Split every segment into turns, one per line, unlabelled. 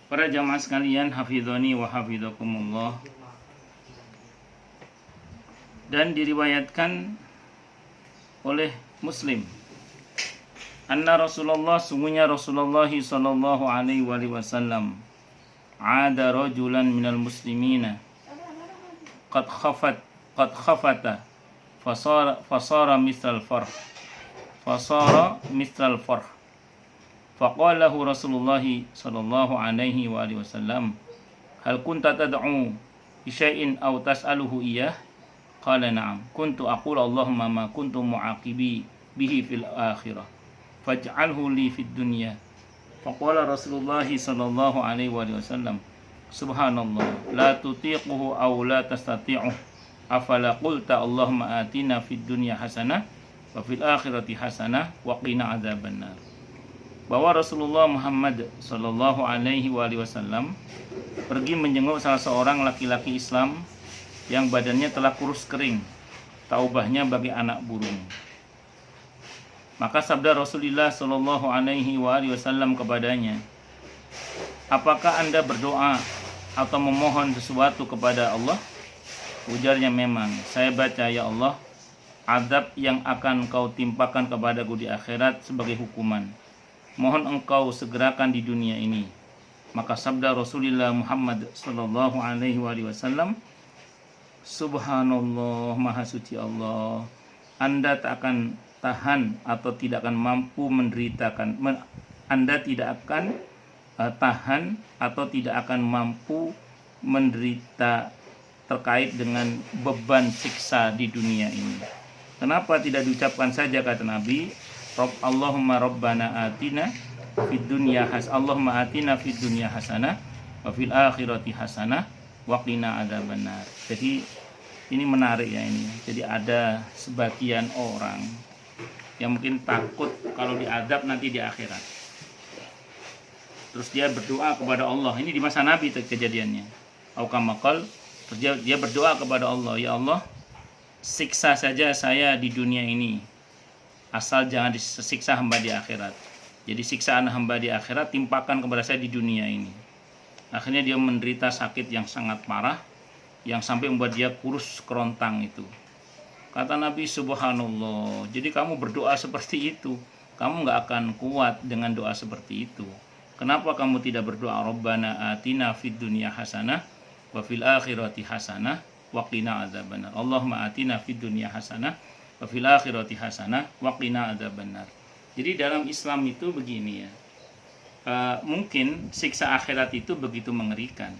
Para jamaah sekalian, hafidhani wa hafidhakumullah. Dan diriwayatkan oleh Muslim, anna Rasulullah, sungguhnya Rasulullah sallallahu alaihi wasallam, ada rajulan minal muslimina qad khafata fasara misal farh faqalahu Rasulullah sallallahu alaihi wasallam, hal kunta tad'u bi syai'in aw tas'aluhu iyyah? Qala na'am, kuntu aqulu Allahumma ma kuntu mu'aqibi bihi fil akhirah faj'alhu li fid dunya. Faqala Rasulullah sallallahu alaihi wasallam, subhanallah, la tutiquhu aw la tastati'uh, afala qulta Allahumma atina fid dunya hasanah wa fil akhirati hasanah wa qina adzabannar. Bahwa Rasulullah Muhammad sallallahu alaihi wasallam pergi menjenguk salah seorang laki-laki Islam yang badannya telah kurus kering, taubahnya bagi anak burung. Maka sabda Rasulullah sallallahu alaihi wasallam kepadanya, apakah Anda berdoa atau memohon sesuatu kepada Allah? Ujarnya, memang. Saya baca, ya Allah, azab yang akan Kau timpakan kepadaku di akhirat sebagai hukuman, mohon Engkau segerakan di dunia ini. Maka sabda Rasulullah Muhammad sallallahu alaihi wasallam, subhanallah, maha suci Allah, Anda tak akan tahan atau tidak akan mampu menderitakan, Anda tidak akan tahan atau tidak akan mampu menderita terkait dengan beban siksa di dunia ini. Kenapa tidak diucapkan saja kata Nabi, Allahumma rabbana atina fid dunya Allahumma atina fid dunya hasanah wa fil akhirati hasanah wa qina adzabannar. Jadi ini menarik ya ini. Jadi ada sebagian orang yang mungkin takut kalau diazab nanti di akhirat. Terus dia berdoa kepada Allah. Ini di masa Nabi kejadiannya. Au kama qala, dia berdoa kepada Allah, ya Allah, siksa saja saya di dunia ini, asal jangan disiksa hamba di akhirat. Jadi siksaan hamba di akhirat timpakan kepada saya di dunia ini. Akhirnya dia menderita sakit yang sangat parah, yang sampai membuat dia kurus kerontang itu. Kata Nabi, subhanallah, jadi kamu berdoa seperti itu, kamu gak akan kuat dengan doa seperti itu. Kenapa kamu tidak berdoa, Rabbana atina fid dunya hasanah wa fil akhirati hasanah wa qina adzabannar. Allahumma atina fid dunya hasanah wa fil akhirati hasanah wa qina adzabannar. Jadi dalam Islam itu begini ya, mungkin siksa akhirat itu begitu mengerikan,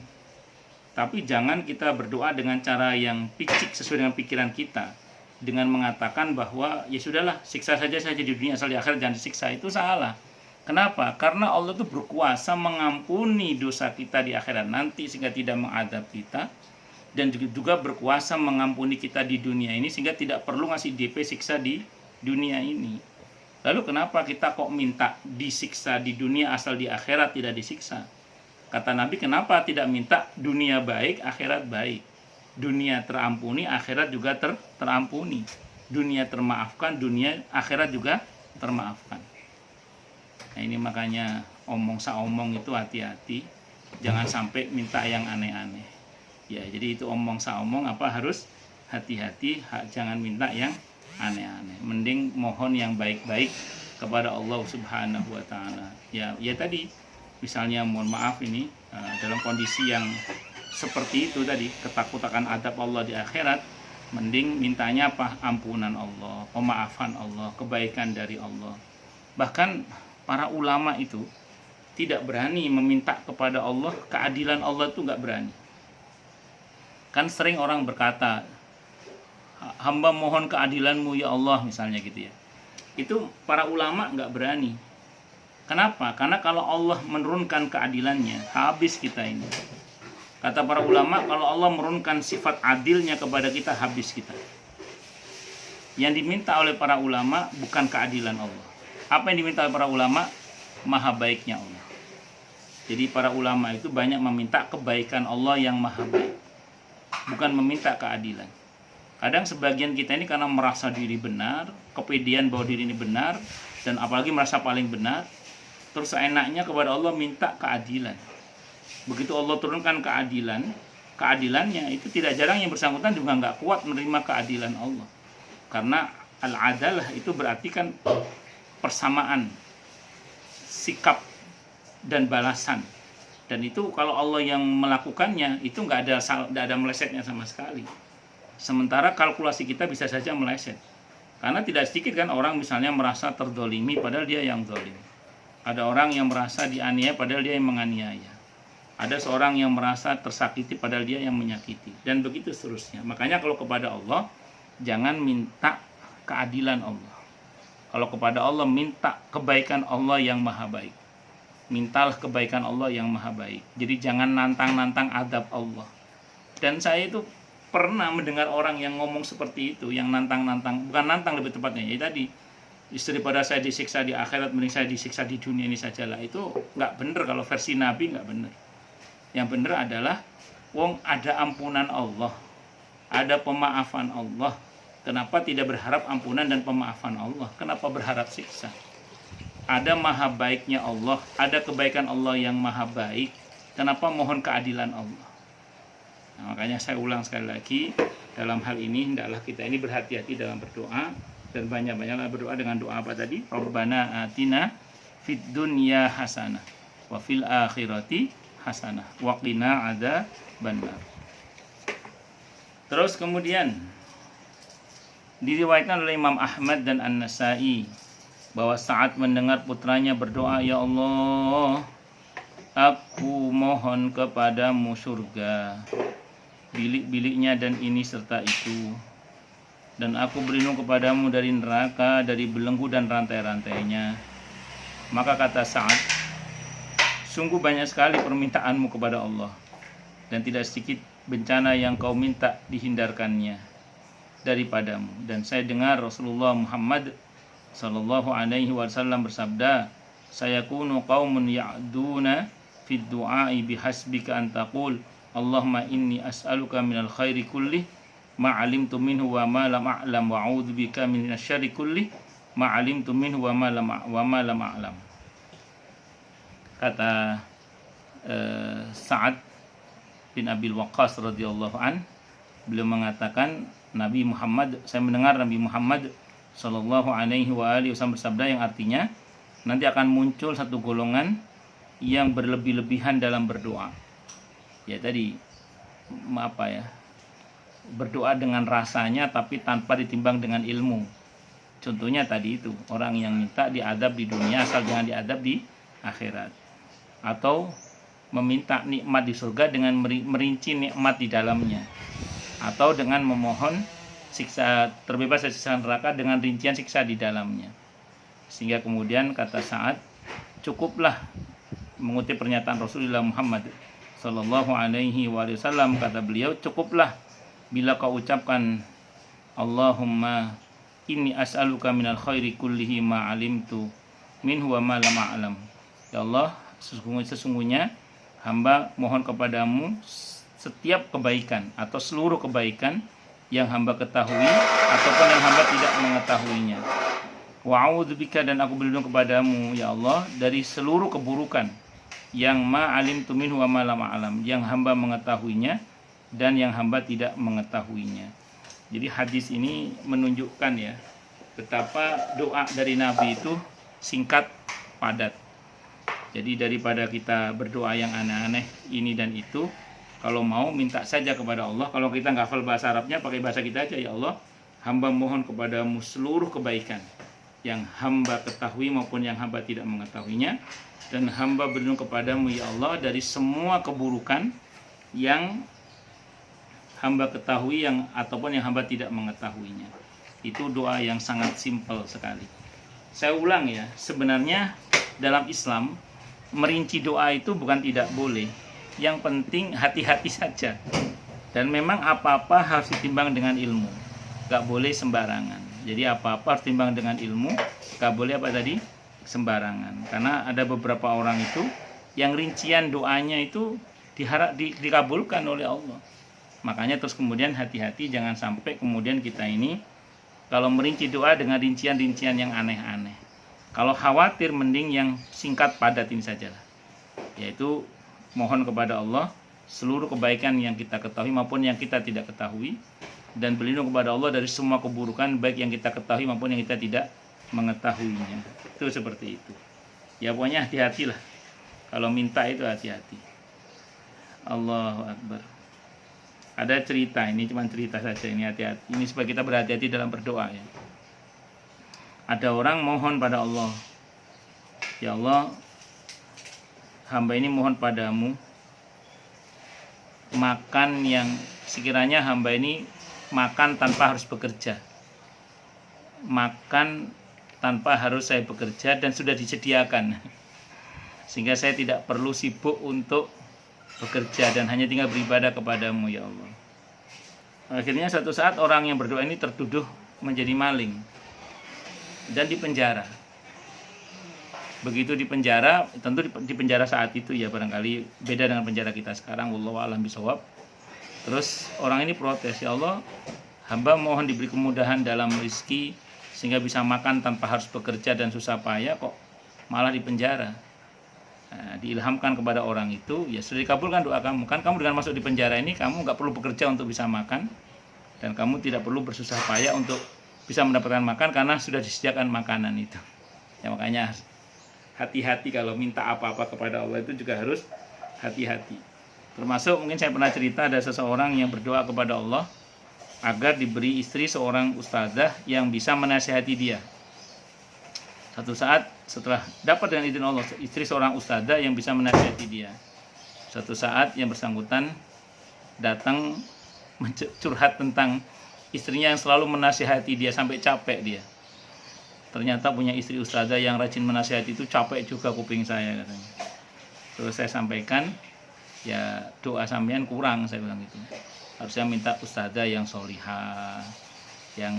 tapi jangan kita berdoa dengan cara yang picik sesuai dengan pikiran kita, dengan mengatakan bahwa ya sudahlah, siksa saja di dunia, asal di akhirat jangan disiksa. Itu salah. Kenapa? Karena Allah itu berkuasa mengampuni dosa kita di akhirat nanti sehingga tidak mengadab kita, dan juga berkuasa mengampuni kita di dunia ini sehingga tidak perlu ngasih DP siksa di dunia ini. Lalu kenapa kita kok minta disiksa di dunia asal di akhirat tidak disiksa? Kata Nabi, kenapa tidak minta dunia baik, akhirat baik? Dunia terampuni, akhirat juga terampuni. Dunia termaafkan, dunia akhirat juga termaafkan. Nah ini makanya omong saomong itu hati-hati, jangan sampai minta yang aneh-aneh. Ya, jadi itu omong saomong harus hati-hati, jangan minta yang aneh-aneh. Mending mohon yang baik-baik kepada Allah Subhanahu wa taala. Ya tadi misalnya mohon maaf ini dalam kondisi yang seperti itu tadi, ketakutan akan adab Allah di akhirat, mending mintanya apa? Ampunan Allah, pemaafan Allah, kebaikan dari Allah. Bahkan para ulama itu tidak berani meminta kepada Allah keadilan Allah, itu nggak berani. Kan sering orang berkata, hamba mohon keadilanmu ya Allah, misalnya gitu ya. Itu para ulama nggak berani. Kenapa? Karena kalau Allah menurunkan keadilannya, habis kita ini. Kata para ulama, kalau Allah menurunkan sifat adilnya kepada kita, habis kita. Yang diminta oleh para ulama bukan keadilan Allah. Apa yang diminta oleh para ulama? Maha baiknya Allah. Jadi para ulama itu banyak meminta kebaikan Allah yang maha baik, bukan meminta keadilan. Kadang sebagian kita ini karena merasa diri benar, kepedean bahwa diri ini benar, dan apalagi merasa paling benar, terus seenaknya kepada Allah minta keadilan. Begitu Allah turunkan keadilannya itu tidak jarang yang bersangkutan juga nggak kuat menerima keadilan Allah. Karena al-adalah itu berarti kan persamaan sikap dan balasan. Dan itu kalau Allah yang melakukannya itu nggak ada melesetnya sama sekali. Sementara kalkulasi kita bisa saja meleset. Karena tidak sedikit kan orang misalnya merasa terdolimi padahal dia yang dolim. Ada orang yang merasa dianiaya padahal dia yang menganiaya. Ada seorang yang merasa tersakiti padahal dia yang menyakiti. Dan begitu seterusnya. Makanya kalau kepada Allah, jangan minta keadilan Allah. Kalau kepada Allah, minta kebaikan Allah yang maha baik. Mintalah kebaikan Allah yang maha baik. Jadi jangan nantang-nantang adab Allah. Dan saya itu pernah mendengar orang yang ngomong seperti itu, yang nantang-nantang. Bukan nantang lebih tepatnya. Ya tadi, daripada saya disiksa di akhirat, mending saya disiksa di dunia ini sajalah. Itu nggak benar kalau versi Nabi, nggak benar. Yang benar adalah wong ada ampunan Allah, ada pemaafan Allah. Kenapa tidak berharap ampunan dan pemaafan Allah? Kenapa berharap siksa? Ada maha baiknya Allah, ada kebaikan Allah yang maha baik. Kenapa mohon keadilan Allah? Nah, makanya saya ulang sekali lagi, dalam hal ini hendaklah kita ini berhati-hati dalam berdoa dan banyak-banyaklah berdoa dengan doa apa tadi? Rabbana atina fid dunya hasanah wa fil akhirati hasanah wa qina adzabannar. Terus kemudian diriwayatkan oleh Imam Ahmad dan An-Nasai bahwa saat mendengar putranya berdoa, ya Allah, aku mohon kepadamu surga, bilik-biliknya dan ini serta itu, dan aku berlindung kepadamu dari neraka, dari belenggu dan rantai-rantainya. Maka kata Sa'ad, sungguh banyak sekali permintaanmu kepada Allah, dan tidak sedikit bencana yang kau minta dihindarkannya daripadamu. Dan saya dengar Rasulullah Muhammad sallallahu alaihi wasallam bersabda, sayakunu qaumun ya'duna fid du'ai bihasbika an taqul Allahumma inni as'aluka minal khairi kulli ma 'alimtu minhu wa ma lam a'lam wa a'udzu bika minasy syarri kulli ma 'alimtu minhu wa ma lam a'lam. Kata Sa'ad bin Abi Waqqas radhiyallahu an, beliau mengatakan Nabi Muhammad, saya mendengar Nabi Muhammad sallallahu alaihi wasallam bersabda yang artinya nanti akan muncul satu golongan yang berlebih-lebihan dalam berdoa. Ya tadi berdoa dengan rasanya tapi tanpa ditimbang dengan ilmu. Contohnya tadi itu, orang yang minta diadab di dunia asal jangan diadab di akhirat. Atau meminta nikmat di surga dengan merinci nikmat di dalamnya. Atau dengan memohon siksa, terbebas dari siksa neraka dengan rincian siksa di dalamnya. Sehingga kemudian kata Sa'ad, cukuplah, mengutip pernyataan Rasulullah Muhammad sallallahu alaihi wasallam, kata beliau, cukuplah bila kau ucapkan Allahumma inni as'aluka minal khairi kullihi ma 'alimtu minhu wa ma lam a'lam. Ya Allah, sesungguhnya hamba mohon kepadamu setiap kebaikan atau seluruh kebaikan yang hamba ketahui ataupun yang hamba tidak mengetahuinya. Wa a'udzubika, dan aku berlindung kepadamu ya Allah dari seluruh keburukan yang ma'alimtu minhu wa ma lam a'lam, yang hamba mengetahuinya dan yang hamba tidak mengetahuinya. Jadi hadis ini menunjukkan ya betapa doa dari Nabi itu singkat, padat. Jadi daripada kita berdoa yang aneh-aneh ini dan itu, kalau mau minta saja kepada Allah. Kalau kita nggak hafal bahasa Arabnya, pakai bahasa kita aja, ya Allah, hamba mohon kepadamu seluruh kebaikan yang hamba ketahui maupun yang hamba tidak mengetahuinya, dan hamba berlindung kepadamu ya Allah dari semua keburukan yang hamba ketahui ataupun yang hamba tidak mengetahuinya. Itu doa yang sangat simpel sekali. Saya ulang ya, sebenarnya dalam Islam merinci doa itu bukan tidak boleh. Yang penting hati-hati saja. Dan memang apa-apa harus ditimbang dengan ilmu. Gak boleh sembarangan. Jadi apa-apa harus ditimbang dengan ilmu. Gak boleh sembarangan. Karena ada beberapa orang itu yang rincian doanya itu dikabulkan oleh Allah. Makanya terus kemudian hati-hati, jangan sampai kemudian kita ini kalau merinci doa dengan rincian-rincian yang aneh-aneh. Kalau khawatir mending yang singkat padat ini sajalah. Yaitu mohon kepada Allah seluruh kebaikan yang kita ketahui maupun yang kita tidak ketahui, dan berlindung kepada Allah dari semua keburukan baik yang kita ketahui maupun yang kita tidak mengetahuinya. Itu seperti itu. Ya pokoknya hati-hatilah. Kalau minta itu hati-hati. Allahu Akbar. Ada cerita, ini cuma cerita saja, ini hati-hati. Ini supaya kita berhati-hati dalam berdoa ya. Ada orang mohon pada Allah, ya Allah, hamba ini mohon padamu makan yang sekiranya hamba ini makan tanpa harus bekerja, makan tanpa harus saya bekerja dan sudah disediakan, sehingga saya tidak perlu sibuk untuk bekerja dan hanya tinggal beribadah kepadamu ya Allah. Akhirnya suatu saat orang yang berdoa ini tertuduh menjadi maling dan dipenjara. Begitu dipenjara, tentu dipenjara saat itu ya, barangkali beda dengan penjara kita sekarang, wallahu a'lam bishawab. Terus orang ini protes, ya Allah, hamba mohon diberi kemudahan dalam rezeki sehingga bisa makan tanpa harus bekerja dan susah payah, kok malah dipenjara. Nah, diilhamkan kepada orang itu, ya sudah dikabulkan doa kamu, kan kamu dengan masuk di penjara ini kamu nggak perlu bekerja untuk bisa makan, dan kamu tidak perlu bersusah payah untuk bisa mendapatkan makan karena sudah disediakan makanan itu. Ya makanya hati-hati kalau minta apa-apa kepada Allah, itu juga harus hati-hati. Termasuk mungkin saya pernah cerita ada seseorang yang berdoa kepada Allah agar diberi istri seorang ustazah yang bisa menasihati dia. Satu saat setelah dapat dengan izin Allah istri seorang ustazah yang bisa menasihati dia, satu saat yang bersangkutan datang curhat tentang istrinya yang selalu menasihati dia sampai capek dia. Ternyata punya istri ustazah yang rajin menasihati itu capek juga kuping saya katanya. Terus saya sampaikan, ya doa sampean kurang, saya bilang gitu. Harusnya minta ustazah yang solihah, yang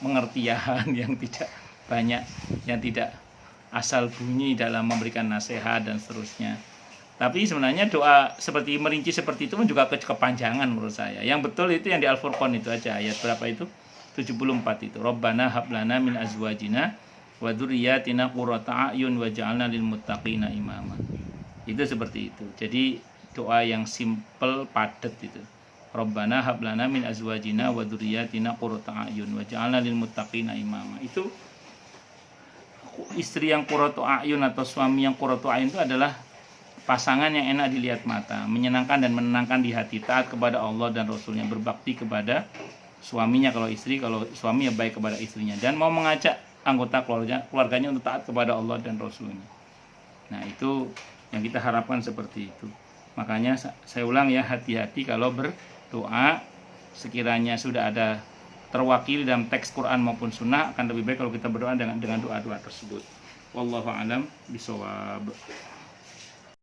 pengertian, yang tidak banyak, yang tidak asal bunyi dalam memberikan nasihat dan seterusnya. Tapi sebenarnya doa seperti merinci seperti itu juga kepanjangan menurut saya. Yang betul itu yang di Al-Furqan itu aja, ayat berapa itu? 74 itu. Rabbana hablana min azwajina wa dzurriyyatina qurrata a'yun waj'alna lil muttaqina imama. Itu seperti itu. Jadi doa yang simple, padat itu. Rabbana hablana min azwajina wa dzurriyyatina qurrata a'yun waj'alna lil muttaqina imama. Itu istri yang qurratu a'yun atau suami yang qurratu a'yun itu adalah pasangan yang enak dilihat mata, menyenangkan dan menenangkan di hati, taat kepada Allah dan Rasulnya, berbakti kepada suaminya kalau istri, kalau suami ya baik kepada istrinya, dan mau mengajak anggota keluarganya untuk taat kepada Allah dan Rasulnya. Nah itu yang kita harapkan seperti itu. Makanya saya ulang ya, hati-hati kalau berdoa, sekiranya sudah ada terwakili dalam teks Quran maupun Sunnah, akan lebih baik kalau kita berdoa dengan doa-doa tersebut. Wallahu a'lam bishawab.